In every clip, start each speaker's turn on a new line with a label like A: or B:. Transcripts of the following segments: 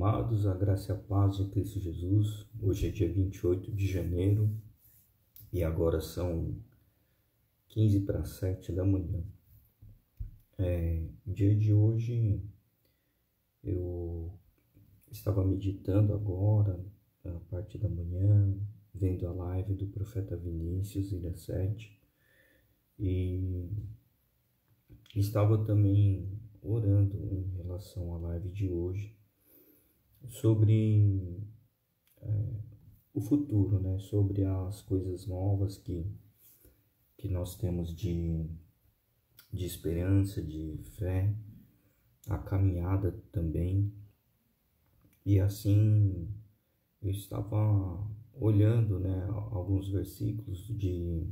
A: amados, a graça e a paz de Cristo Jesus. Hoje é dia 28 de janeiro e agora são 15 para 7 da manhã. No dia de hoje eu estava meditando agora, a parte da manhã, vendo a live do profeta Vinícius Ilha 7 e estava também orando em relação à live de hoje sobre o futuro, né? Sobre as coisas novas que nós temos de esperança, de fé, a caminhada também. E assim eu estava olhando, né, alguns versículos de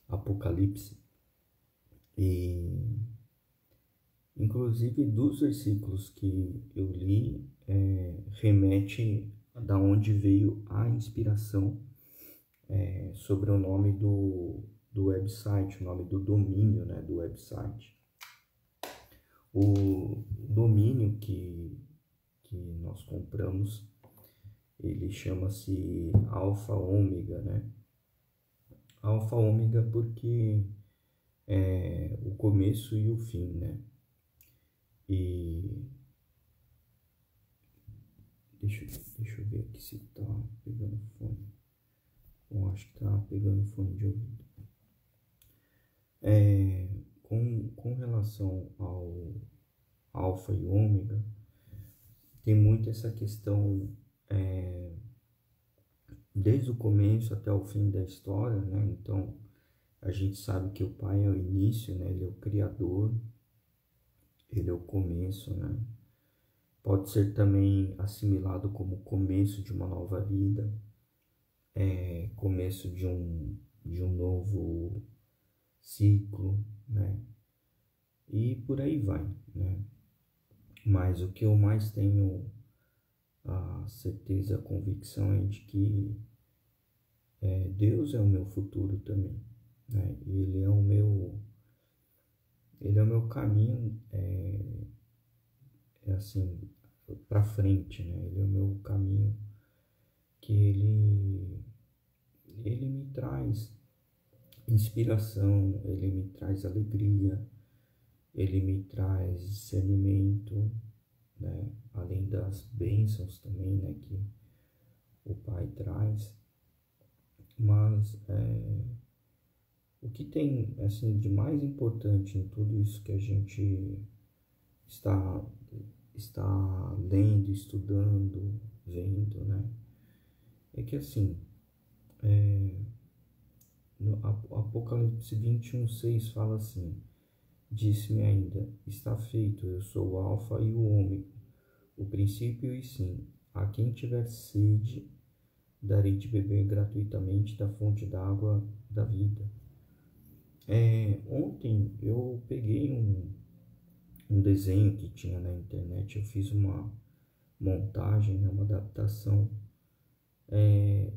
A: Apocalipse e inclusive dos versículos que eu li remete da onde veio a inspiração sobre o nome do website, o nome do domínio, né, do website. O domínio que nós compramos, ele chama-se Alfa Ômega, né? Alfa Ômega porque é o começo e o fim, né? E deixa eu ver aqui se tá pegando fone. Eu acho que tá pegando fone de ouvido. Com relação ao alfa e ômega, tem muito essa questão desde o começo até o fim da história, né? Então, a gente sabe que o Pai é o início, né? Ele é o Criador, ele é o começo, né? Pode ser também assimilado como o começo de uma nova vida, começo de um novo ciclo, né? E por aí vai, né? Mas o que eu mais tenho a certeza, a convicção é de que Deus é o meu futuro também, né? Ele é o meu caminho, assim, para frente, né? Ele é o meu caminho que ele me traz inspiração, ele me traz alegria, ele me traz discernimento, né? Além das bênçãos também, né, que o Pai traz. Mas o que tem assim de mais importante em tudo isso que a gente está lendo, estudando, vendo, né, é que assim, no Apocalipse 21:6 fala assim: disse-me ainda, está feito, eu sou o alfa e o ômega, o princípio e sim. A quem tiver sede, darei de beber gratuitamente da fonte da água da vida. Ontem eu peguei um desenho que tinha na internet, eu fiz uma montagem, né, uma adaptação.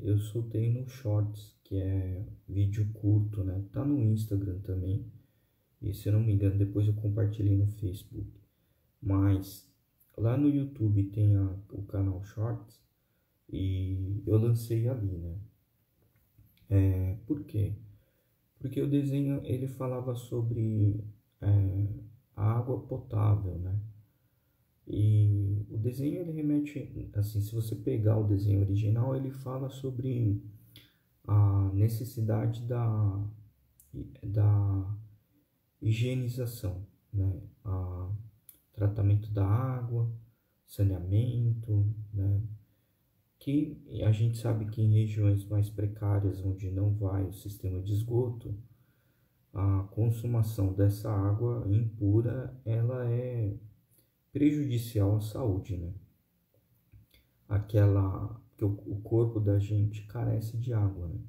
A: Eu soltei no Shorts, que é vídeo curto, né? Tá no Instagram também. E se eu não me engano, depois eu compartilhei no Facebook. Mas lá no YouTube tem o canal Shorts e eu lancei ali, né? Por quê? Porque o desenho ele falava sobre a água potável, né? E o desenho ele remete, assim, se você pegar o desenho original, ele fala sobre a necessidade da higienização, né? Tratamento da água, saneamento, né? Que a gente sabe que em regiões mais precárias, onde não vai o sistema de esgoto, a consumação dessa água impura, ela é prejudicial à saúde, né? Que o corpo da gente carece de água, né?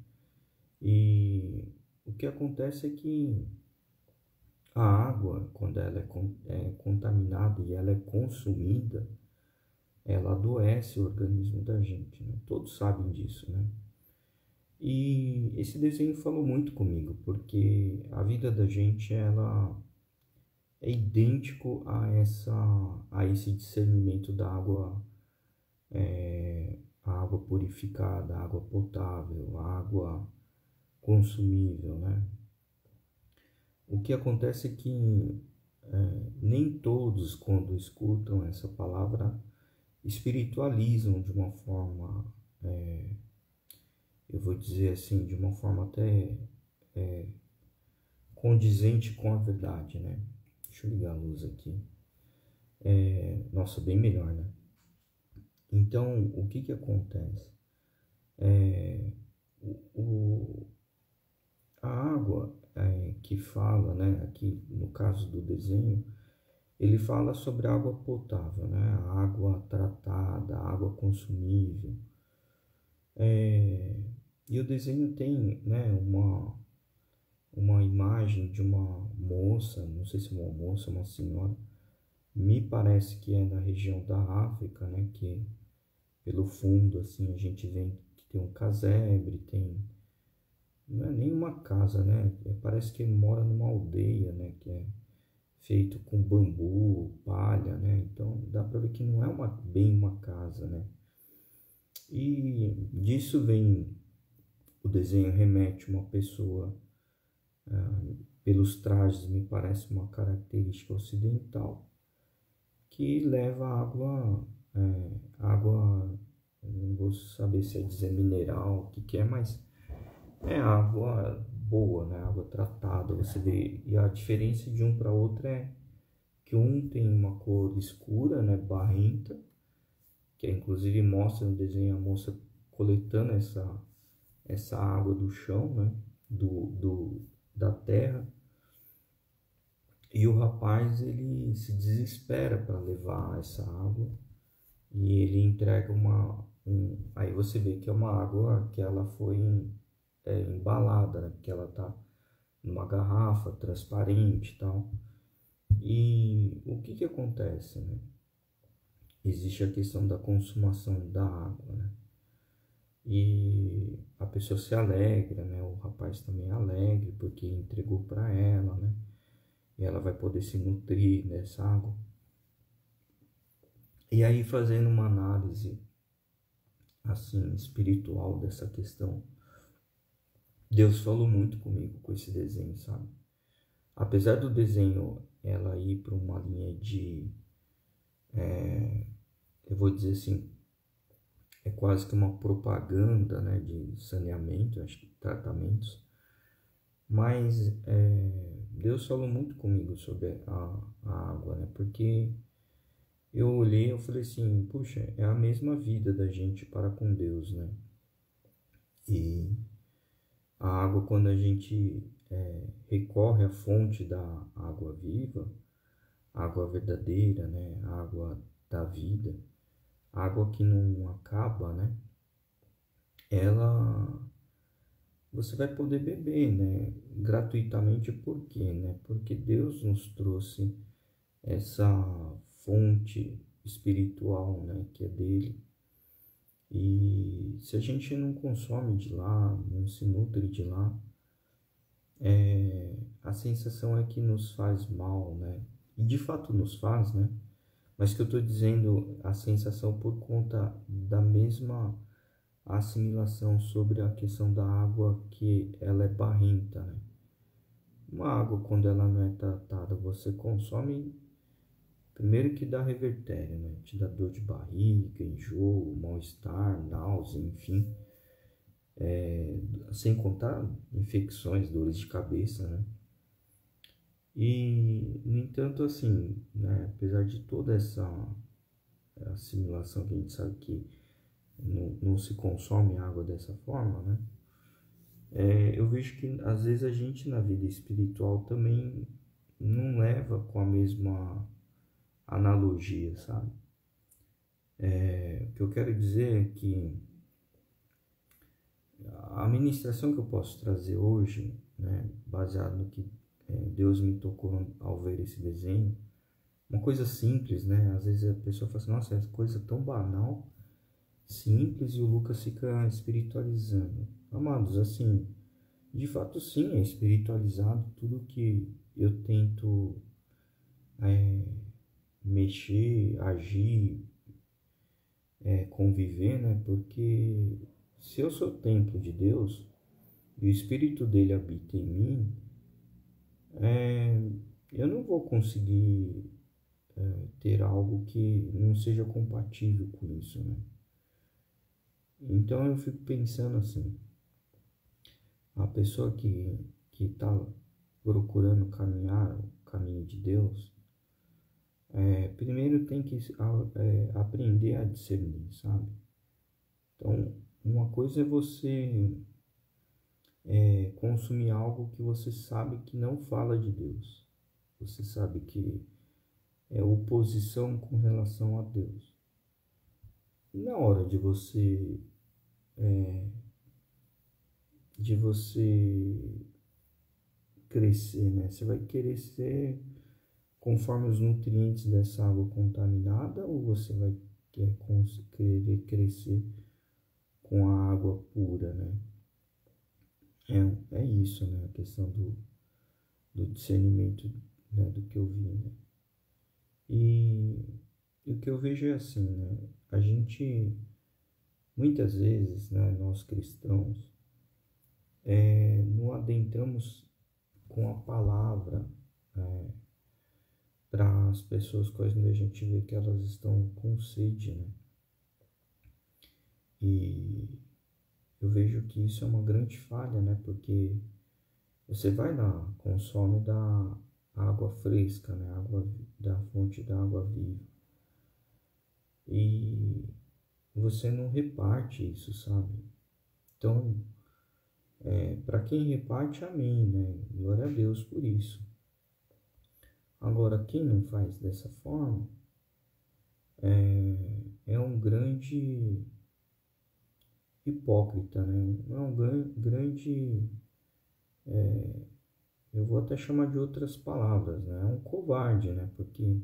A: E o que acontece é que a água, quando ela é contaminada e ela é consumida, ela adoece o organismo da gente, né? Todos sabem disso, né? E esse desenho falou muito comigo, porque a vida da gente, ela é idêntico a esse discernimento da água a água purificada, a água potável, a água consumível, né? O que acontece é que nem todos, quando escutam essa palavra, espiritualizam de uma forma, eu vou dizer assim, de uma forma até condizente com a verdade, né? Deixa eu ligar a luz aqui. Nossa, bem melhor, né? Então, o que que acontece? O, a água que fala, né, aqui no caso do desenho, ele fala sobre a água potável, né, a água tratada, a água consumível. E o desenho tem, né, uma imagem de uma moça, não sei se é uma moça ou uma senhora, me parece que é da região da África, né, que pelo fundo, assim, a gente vê que tem um casebre, tem... Não é nem uma casa, né? Parece que ele mora numa aldeia, né? Que é feito com bambu, palha, né? Então dá para ver que não é bem uma casa, né? E disso vem o desenho remete uma pessoa, pelos trajes, me parece uma característica ocidental, que leva água, não vou saber se é dizer mineral, o que é, mas é água boa, né? Água tratada, você vê. E a diferença de um para outro é que um tem uma cor escura, né? Barrenta, que inclusive mostra no desenho a moça coletando essa água do chão, né? Da terra. E o rapaz, ele se desespera para levar essa água e ele entrega aí você vê que é uma água que ela foi embalada, né? Porque ela tá numa garrafa transparente e tal. E o que que acontece, né? Existe a questão da consumação da água, né? E a pessoa se alegra, né? O rapaz também é alegre porque entregou para ela, né? E ela vai poder se nutrir dessa água. E aí, fazendo uma análise assim espiritual dessa questão, Deus falou muito comigo com esse desenho, sabe? Apesar do desenho ela ir para uma linha de, eu vou dizer assim, é quase que uma propaganda, né, de saneamento, acho que tratamentos, mas Deus falou muito comigo sobre a água, né, porque eu olhei, eu falei assim, puxa, é a mesma vida da gente para com Deus, né, e a água, quando a gente recorre à fonte da água viva, água verdadeira, né, água da vida, água que não acaba, né, ela você vai poder beber, né, gratuitamente. Por quê, né? Porque Deus nos trouxe essa fonte espiritual, né, que é dele. E se a gente não consome de lá, não se nutre de lá, a sensação é que nos faz mal, né? E de fato nos faz, né? Mas que eu estou dizendo a sensação por conta da mesma assimilação sobre a questão da água, que ela é barrenta, né? Uma água, quando ela não é tratada, você consome, primeiro que dá revertério, né? Te dá dor de barriga, enjoo, mal-estar, náusea, enfim. Sem contar infecções, dores de cabeça, né? E, no entanto, assim, né? Apesar de toda essa assimilação que a gente sabe que não se consome água dessa forma, né? Eu vejo que às vezes a gente na vida espiritual também não leva com a mesma analogia, sabe? O que eu quero dizer é que a ministração que eu posso trazer hoje, né, baseado no que Deus me tocou ao ver esse desenho, uma coisa simples, né? Às vezes a pessoa fala assim, nossa, é coisa tão banal, simples, e o Lucas fica espiritualizando. Amados, assim, de fato sim, é espiritualizado tudo que eu tento mexer, agir, conviver, né? Porque se eu sou templo de Deus e o Espírito dele habita em mim, eu não vou conseguir ter algo que não seja compatível com isso, né? Então eu fico pensando assim, a pessoa que está procurando caminhar o caminho de Deus, primeiro tem que aprender a discernir, sabe? Então, uma coisa é você consumir algo que você sabe que não fala de Deus. Você sabe que é oposição com relação a Deus. E na hora de você crescer, né? Você vai querer ser conforme os nutrientes dessa água contaminada ou você vai querer crescer com a água pura, né? É isso, né? A questão do discernimento, né? Do que eu vi, né? E o que eu vejo é assim, né? A gente, muitas vezes, né? Nós cristãos, não adentramos com a palavra para as pessoas quando a gente vê que elas estão com sede, né? E eu vejo que isso é uma grande falha, né? Porque você vai lá, consome da água fresca, né? Água da fonte da água viva. E você não reparte isso, sabe? Então, para quem reparte, amém, né? Glória a Deus por isso. Agora, quem não faz dessa forma é um grande hipócrita, né? É um grande, eu vou até chamar de outras palavras, né? É um covarde, né? Porque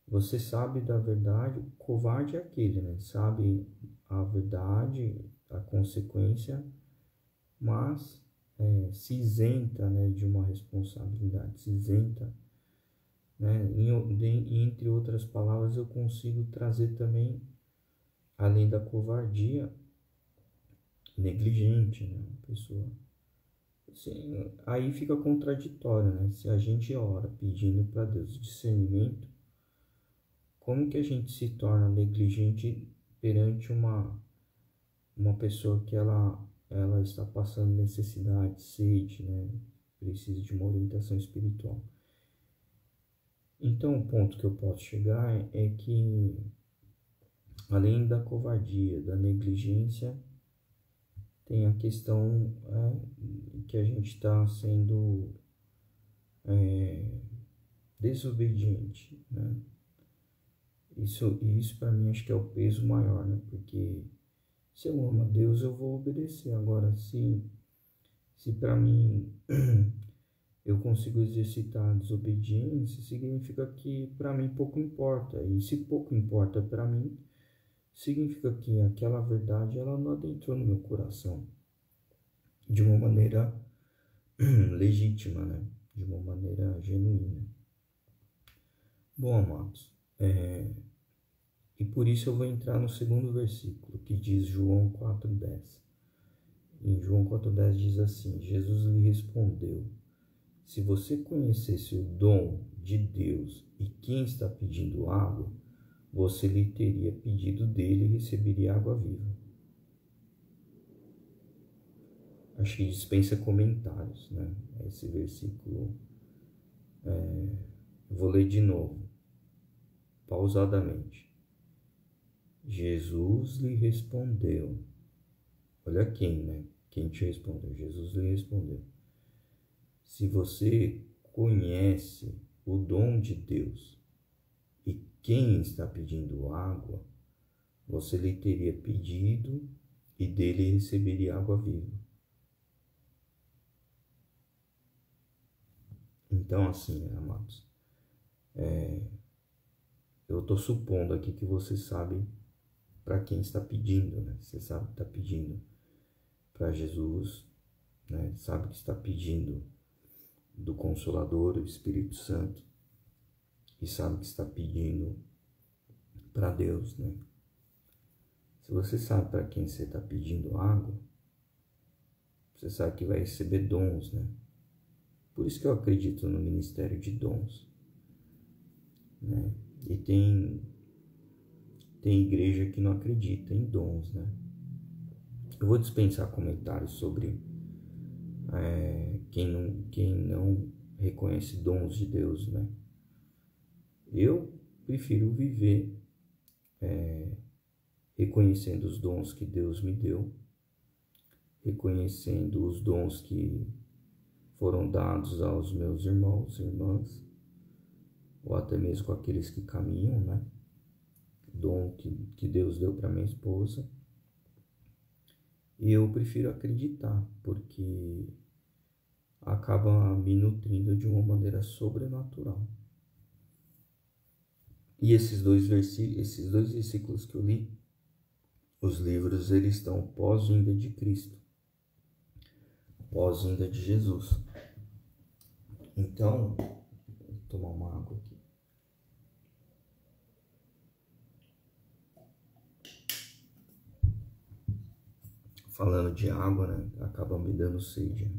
A: você sabe da verdade, o covarde é aquele, né? Sabe a verdade, a consequência, mas se isenta, né, de uma responsabilidade, se isenta, né? Entre outras palavras, eu consigo trazer também, além da covardia, negligente, né? Uma pessoa. Assim, aí fica contraditório, né? Se a gente ora pedindo para Deus discernimento, como que a gente se torna negligente perante uma pessoa que ela está passando necessidade, sede, né? Precisa de uma orientação espiritual. Então, o ponto que eu posso chegar é que, além da covardia, da negligência, tem a questão que a gente está sendo desobediente, né? Isso para mim acho que é o peso maior, né? Porque se eu amo a Deus, eu vou obedecer. Agora, se para mim eu consigo exercitar a desobediência, significa que para mim pouco importa. E se pouco importa para mim, significa que aquela verdade ela não adentrou no meu coração de uma maneira legítima, né? De uma maneira genuína. Bom, amados, e por isso eu vou entrar no segundo versículo, que diz João 4,10. Em João 4,10 diz assim: Jesus lhe respondeu: se você conhecesse o dom de Deus e quem está pedindo água, você lhe teria pedido dele e receberia água viva. Acho que dispensa comentários, né? Esse versículo. Vou ler de novo, pausadamente. Jesus lhe respondeu. Olha quem, né? Quem te respondeu? Jesus lhe respondeu: se você conhece o dom de Deus e quem está pedindo água, você lhe teria pedido e dele receberia água viva. Então, assim, amados, eu estou supondo aqui que você sabe para quem está pedindo, né? Você sabe que está pedindo para Jesus, né? Sabe que está pedindo do Consolador, o Espírito Santo, e sabe que está pedindo para Deus, né? Se você sabe para quem você está pedindo água, você sabe que vai receber dons, né? Por isso que eu acredito no ministério de dons, né? E tem igreja que não acredita em dons, né? Eu vou dispensar comentários sobre quem não reconhece dons de Deus, né? Eu prefiro viver reconhecendo os dons que Deus me deu, reconhecendo os dons que foram dados aos meus irmãos e irmãs, ou até mesmo com aqueles que caminham, né? Dom que Deus deu para minha esposa. E eu prefiro acreditar, porque acaba me nutrindo de uma maneira sobrenatural. E esses dois versículos que eu li, os livros, eles estão pós-vinda de Cristo, pós-vinda de Jesus. Então, vou tomar uma água aqui. Falando de água, né? Acaba me dando sede.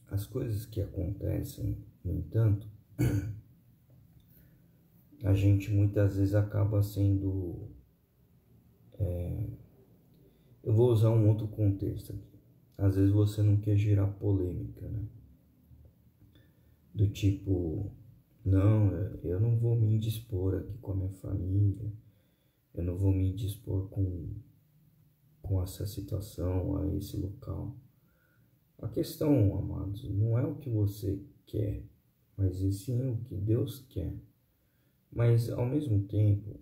A: As coisas que acontecem, no entanto, a gente muitas vezes acaba sendo... Eu vou usar um outro contexto aqui. Às vezes você não quer gerar polêmica, né? Do tipo, não, eu não vou me indispor aqui com a minha família, eu não vou me indispor com essa situação, a esse local. A questão, amados, não é o que você quer, mas e sim o que Deus quer. Mas, ao mesmo tempo,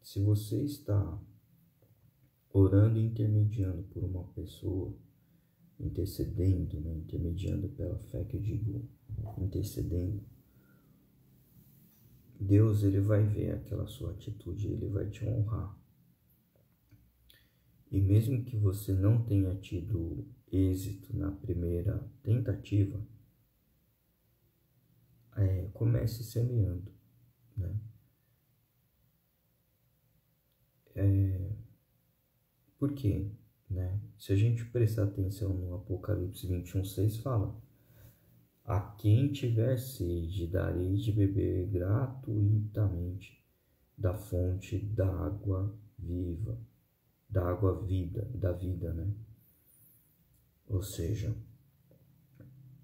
A: se você está orando e intermediando por uma pessoa, intercedendo, né? Intermediando pela fé que eu digo, intercedendo, Deus, ele vai ver aquela sua atitude, ele vai te honrar. E mesmo que você não tenha tido êxito na primeira tentativa, comece semeando, né? Por quê? Né? Se a gente prestar atenção no Apocalipse 21:6, fala: a quem tiver sede, darei de beber gratuitamente da fonte da água viva, da água da vida, né? Ou seja,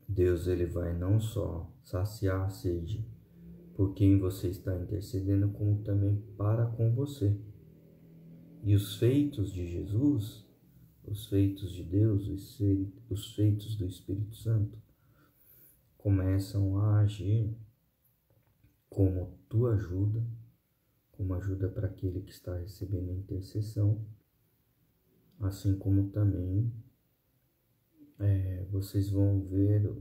A: Deus, ele vai não só saciar a sede por quem você está intercedendo, como também para com você. E os feitos de Jesus, os feitos de Deus, os feitos do Espírito Santo, começam a agir como tua ajuda, como ajuda para aquele que está recebendo a intercessão, assim como também vocês vão ver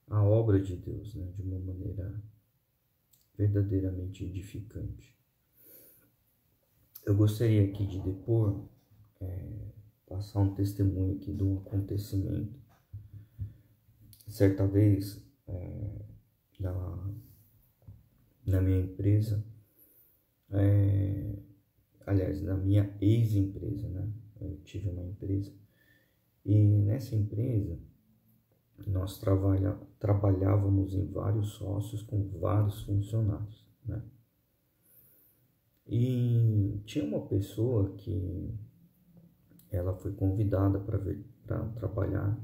A: a obra de Deus, né, de uma maneira verdadeiramente edificante. Eu gostaria aqui de depor, passar um testemunho aqui de um acontecimento. Certa vez, na minha empresa, aliás, na minha ex-empresa, né? Eu tive uma empresa, e nessa empresa nós trabalhávamos em vários sócios com vários funcionários, né? E tinha uma pessoa que ela foi convidada para vir para trabalhar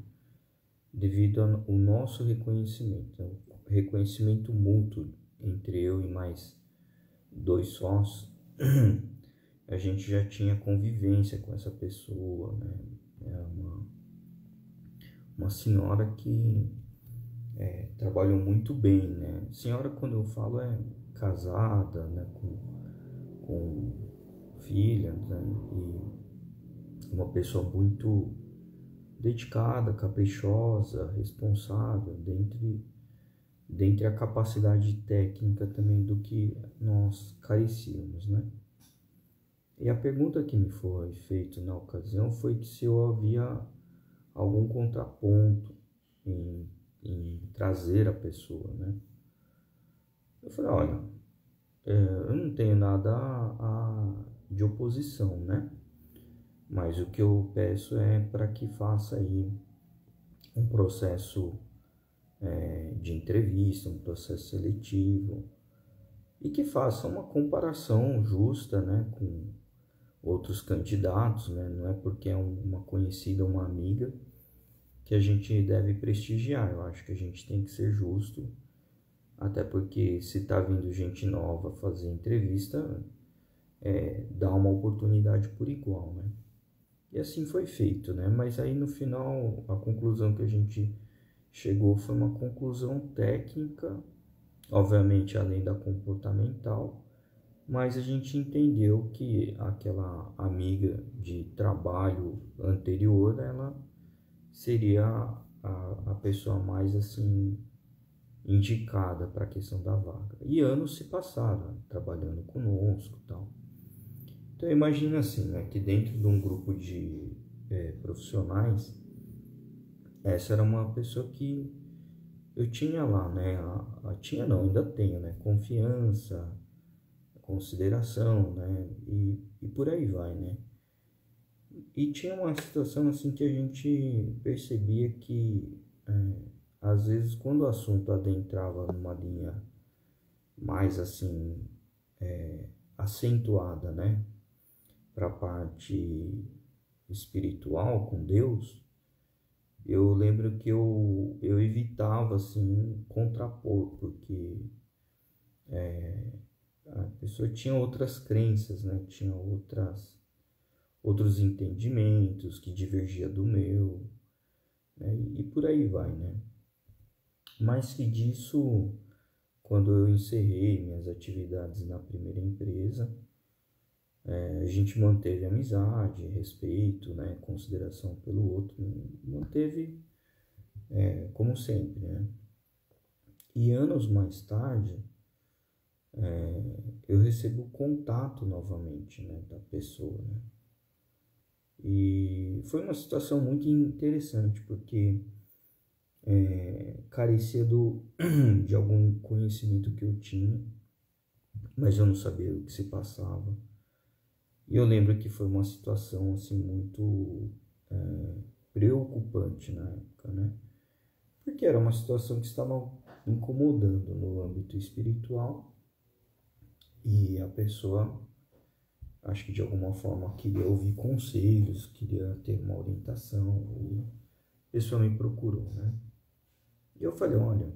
A: devido ao nosso reconhecimento, o reconhecimento mútuo entre eu e mais 2 sócios. A gente já tinha convivência com essa pessoa, né? É uma senhora que trabalhou muito bem, né? Senhora, quando eu falo, é casada, né? Com filha, né? E uma pessoa muito dedicada, caprichosa, responsável, dentre a capacidade técnica também do que nós carecíamos, né? E a pergunta que me foi feita na ocasião foi que se eu havia algum contraponto em trazer a pessoa, né? Eu falei, olha, eu não tenho nada de oposição, né? Mas o que eu peço é para que faça aí um processo de entrevista, um processo seletivo, e que faça uma comparação justa, né, com outros candidatos, né? Não é porque é uma conhecida, uma amiga, que a gente deve prestigiar. Eu acho que a gente tem que ser justo, até porque se tá vindo gente nova fazer entrevista, dá uma oportunidade por igual, né? E assim foi feito, né? Mas aí no final a conclusão que a gente chegou foi uma conclusão técnica, obviamente além da comportamental, mas a gente entendeu que aquela amiga de trabalho anterior, ela seria a pessoa mais assim indicada para a questão da vaga. E anos se passaram trabalhando conosco e tal. Então imagina assim, né, que dentro de um grupo de profissionais, essa era uma pessoa que eu tinha lá, né, tinha não, ainda tenho, né, confiança, consideração, né, e por aí vai, né. E tinha uma situação assim que a gente percebia que às vezes quando o assunto adentrava numa linha mais assim acentuada, né, para a parte espiritual com Deus, eu lembro que eu evitava assim contrapor, porque a pessoa tinha outras crenças, né, tinha outros entendimentos que divergia do meu, né, e por aí vai, né. Mais que disso, quando eu encerrei minhas atividades na primeira empresa, a gente manteve amizade, respeito, né, consideração pelo outro, manteve como sempre, né. E anos mais tarde, eu recebo contato novamente, né, da pessoa, né. E foi uma situação muito interessante, porque carecia de algum conhecimento que eu tinha, mas eu não sabia o que se passava. E eu lembro que foi uma situação assim muito preocupante na época, né? Porque era uma situação que estava incomodando no âmbito espiritual e a pessoa, acho que de alguma forma queria ouvir conselhos, queria ter uma orientação e a pessoa me procurou, né? E eu falei, olha,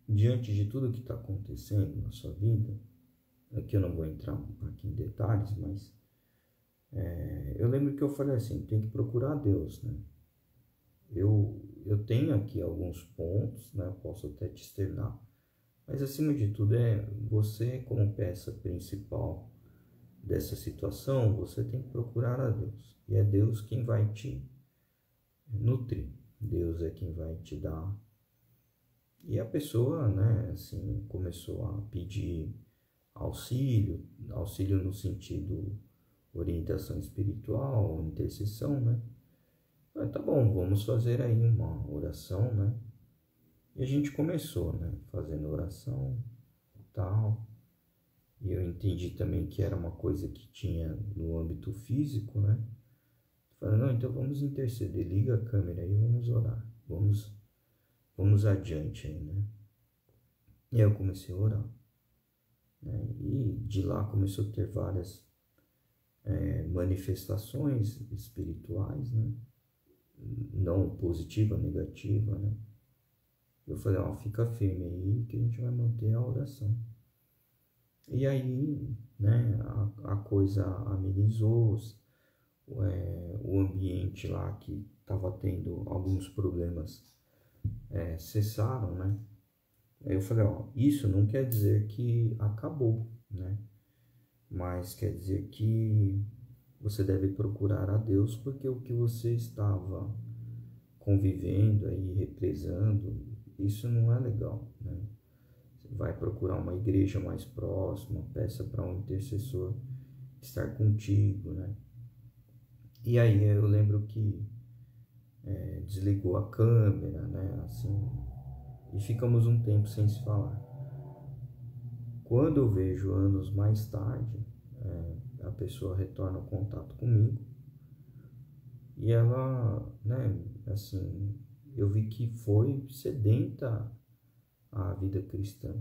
A: diante de tudo que está acontecendo na sua vida, aqui eu não vou entrar aqui em detalhes, mas eu lembro que eu falei assim, tem que procurar Deus, né? Eu tenho aqui alguns pontos, né? Eu posso até te externar, mas acima de tudo você como peça principal dessa situação, você tem que procurar a Deus. E é Deus quem vai te nutrir. Deus é quem vai te dar. E a pessoa, né, assim, começou a pedir auxílio no sentido orientação espiritual, intercessão, né? Tá bom, vamos fazer aí uma oração, né? E a gente começou, né? Fazendo oração, tal. E eu entendi também que era uma coisa que tinha no âmbito físico, né? Falei, não, então vamos interceder, liga a câmera aí, vamos orar. Vamos adiante aí, né? E aí eu comecei a orar, né? E de lá começou a ter várias manifestações espirituais, né? Não positiva, negativa, né? Eu falei, ó, fica firme aí que a gente vai manter a oração. E aí, né, a coisa amenizou, o ambiente lá que estava tendo alguns problemas cessaram, né? Aí eu falei, ó, isso não quer dizer que acabou, né? Mas quer dizer que você deve procurar a Deus porque o que você estava convivendo aí, represando, isso não é legal, né? Você vai procurar uma igreja mais próxima, peça para um intercessor estar contigo, né? E aí eu lembro que desligou a câmera, né? Assim, e ficamos um tempo sem se falar. Quando eu vejo anos mais tarde, a pessoa retorna o contato comigo e ela, né, assim, eu vi que foi sedenta à vida cristã,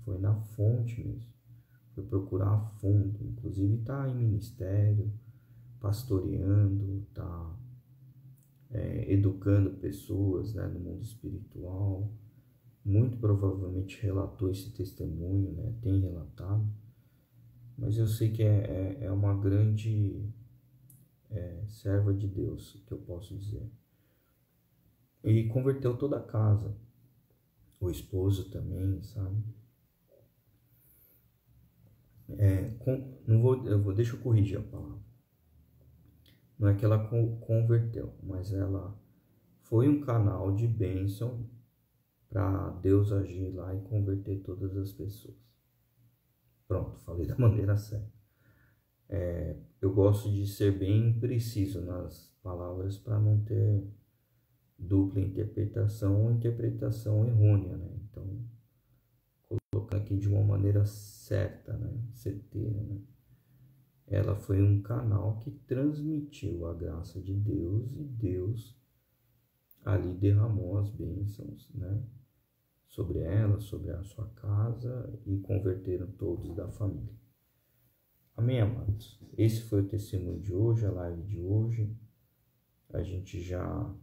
A: foi na fonte mesmo, foi procurar a fundo, inclusive está em ministério, pastoreando, está educando pessoas, né, no mundo espiritual. Muito provavelmente relatou esse testemunho, né, tem relatado, mas eu sei que é uma grande serva de Deus, que eu posso dizer. E converteu toda a casa, o esposo também, sabe? Não vou, deixa eu corrigir a palavra. Não é que ela converteu, mas ela foi um canal de bênção para Deus agir lá e converter todas as pessoas. Pronto, falei da maneira certa. Eu gosto de ser bem preciso nas palavras para não ter dupla interpretação ou interpretação errônea, né? Então, colocar aqui de uma maneira certa, né? Certeira, né? Ela foi um canal que transmitiu a graça de Deus e Deus ali derramou as bênçãos, né? Sobre ela, sobre a sua casa e converteram todos da família. Amém, amados? Esse foi o testemunho de hoje, a live de hoje. A gente já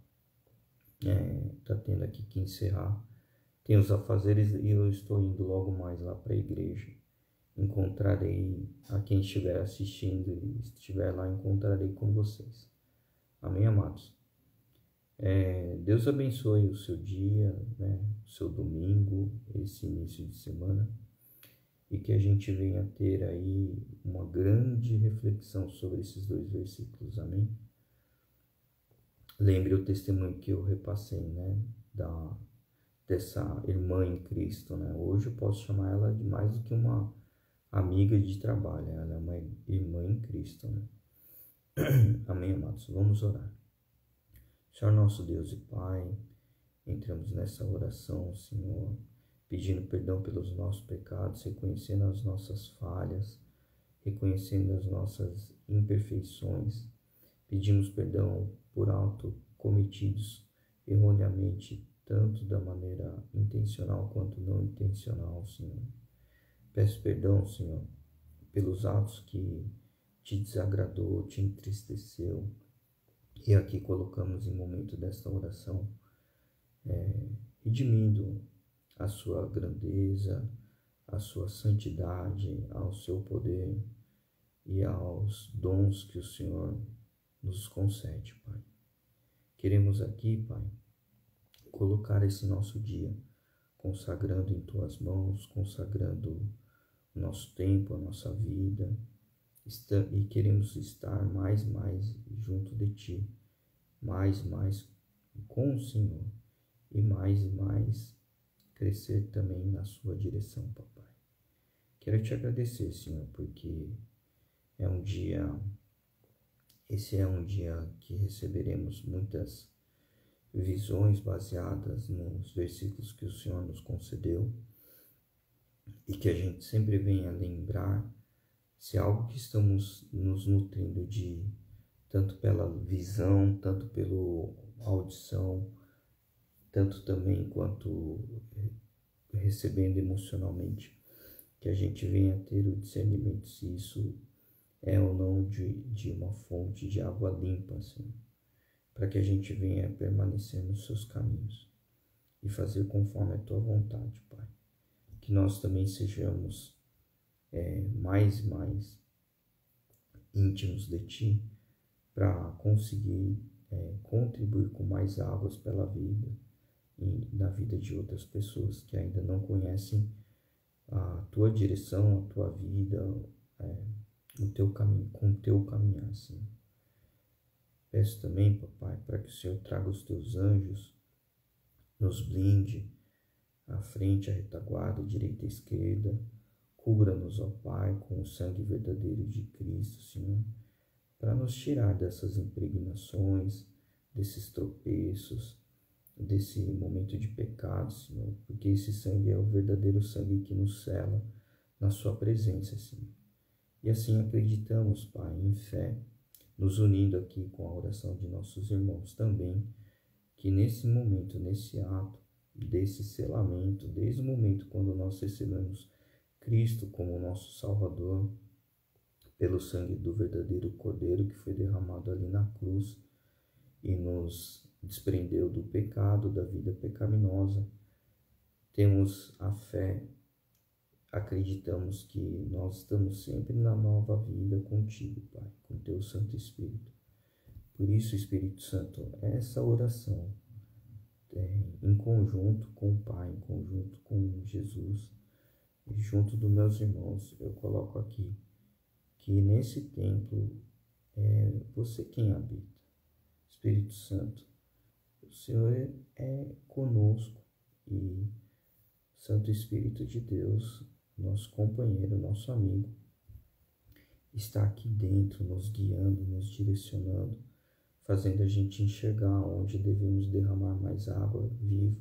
A: está tendo aqui que encerrar. Tem os afazeres e eu estou indo logo mais lá para a igreja. Encontrarei a quem estiver assistindo e estiver lá, encontrarei com vocês. Amém, amados? Deus abençoe o seu dia, né? O seu domingo, esse início de semana. E que a gente venha ter aí uma grande reflexão sobre esses 2 versículos, amém? Lembre o testemunho que eu repassei, né, dessa irmã em Cristo, né? Hoje eu posso chamar ela de mais do que uma amiga de trabalho, ela é uma irmã em Cristo, né? Amém, amados? Vamos orar. Senhor nosso Deus e Pai, entramos nessa oração, Senhor, pedindo perdão pelos nossos pecados, reconhecendo as nossas falhas, reconhecendo as nossas imperfeições. Pedimos perdão por alto cometidos erroneamente, tanto da maneira intencional quanto não intencional, Senhor. Peço perdão, Senhor, pelos atos que te desagradou, te entristeceu. E aqui colocamos em momento desta oração, redimindo a sua grandeza, a sua santidade, ao seu poder e aos dons que o Senhor nos concede, Pai. Queremos aqui, Pai, colocar esse nosso dia, consagrando em Tuas mãos, consagrando o nosso tempo, a nossa vida, e queremos estar mais junto de Ti, mais com o Senhor, e mais crescer também na Sua direção, Papai. Quero Te agradecer, Senhor, porque esse é um dia que receberemos muitas visões baseadas nos versículos que o Senhor nos concedeu e que a gente sempre venha lembrar se é algo que estamos nos nutrindo de, tanto pela visão, tanto pela audição, tanto também quanto recebendo emocionalmente, que a gente venha ter o discernimento se isso é ou não de uma fonte de água limpa, assim, para que a gente venha permanecer nos seus caminhos e fazer conforme a tua vontade, Pai. Que nós também sejamos mais íntimos de Ti para conseguir contribuir com mais águas pela vida e na vida de outras pessoas que ainda não conhecem a Tua direção, a Tua vida, o Teu caminho, com o Teu caminhar, Senhor. Peço também, Papai, para que o Senhor traga os Teus anjos, nos blinde à frente, à retaguarda, à direita e à esquerda. Cubra-nos, ó Pai, com o sangue verdadeiro de Cristo, Senhor, para nos tirar dessas impregnações, desses tropeços, desse momento de pecado, Senhor, porque esse sangue é o verdadeiro sangue que nos sela na sua presença, Senhor. E assim acreditamos, Pai, em fé, nos unindo aqui com a oração de nossos irmãos também, que nesse momento, nesse ato, desse selamento, desde o momento quando nós recebemos Cristo como nosso Salvador, pelo sangue do verdadeiro Cordeiro que foi derramado ali na cruz e nos desprendeu do pecado, da vida pecaminosa, temos a fé, acreditamos que nós estamos sempre na nova vida contigo, Pai, com teu Santo Espírito. Por isso, Espírito Santo, essa oração em conjunto com o Pai, em conjunto com Jesus e junto dos meus irmãos, eu coloco aqui que nesse templo é você quem habita. Espírito Santo, o Senhor é conosco e Santo Espírito de Deus, nosso companheiro, nosso amigo, está aqui dentro, nos guiando, nos direcionando, fazendo a gente enxergar onde devemos derramar mais água viva.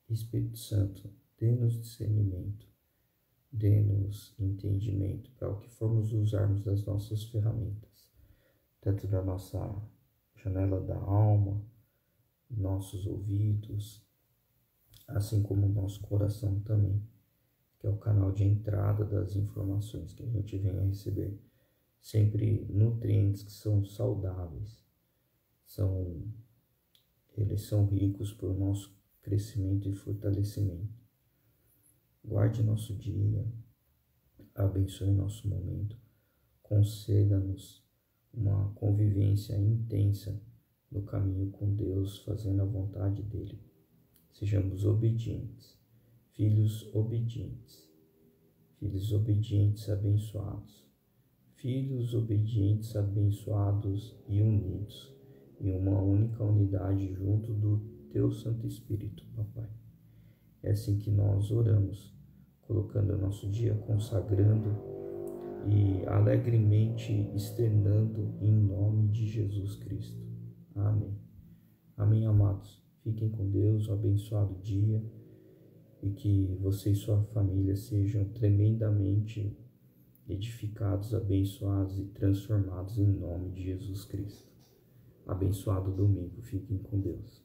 A: Espírito Santo, dê-nos discernimento, dê-nos entendimento para o que formos usarmos das nossas ferramentas, tanto da nossa janela da alma, nossos ouvidos, assim como o nosso coração também, que é o canal de entrada das informações que a gente vem a receber. Sempre nutrientes que são saudáveis, eles são ricos para o nosso crescimento e fortalecimento. Guarde nosso dia, abençoe nosso momento, conceda-nos uma convivência intensa no caminho com Deus, fazendo a vontade dEle. Sejamos obedientes, filhos obedientes abençoados, filhos obedientes, abençoados e unidos em uma única unidade junto do Teu Santo Espírito, Papai. É assim que nós oramos, colocando o nosso dia, consagrando e alegremente externando em nome de Jesus Cristo. Amém. Amém, amados. Fiquem com Deus, um abençoado dia e que você e sua família sejam tremendamente edificados, abençoados e transformados em nome de Jesus Cristo. Abençoado domingo. Fiquem com Deus.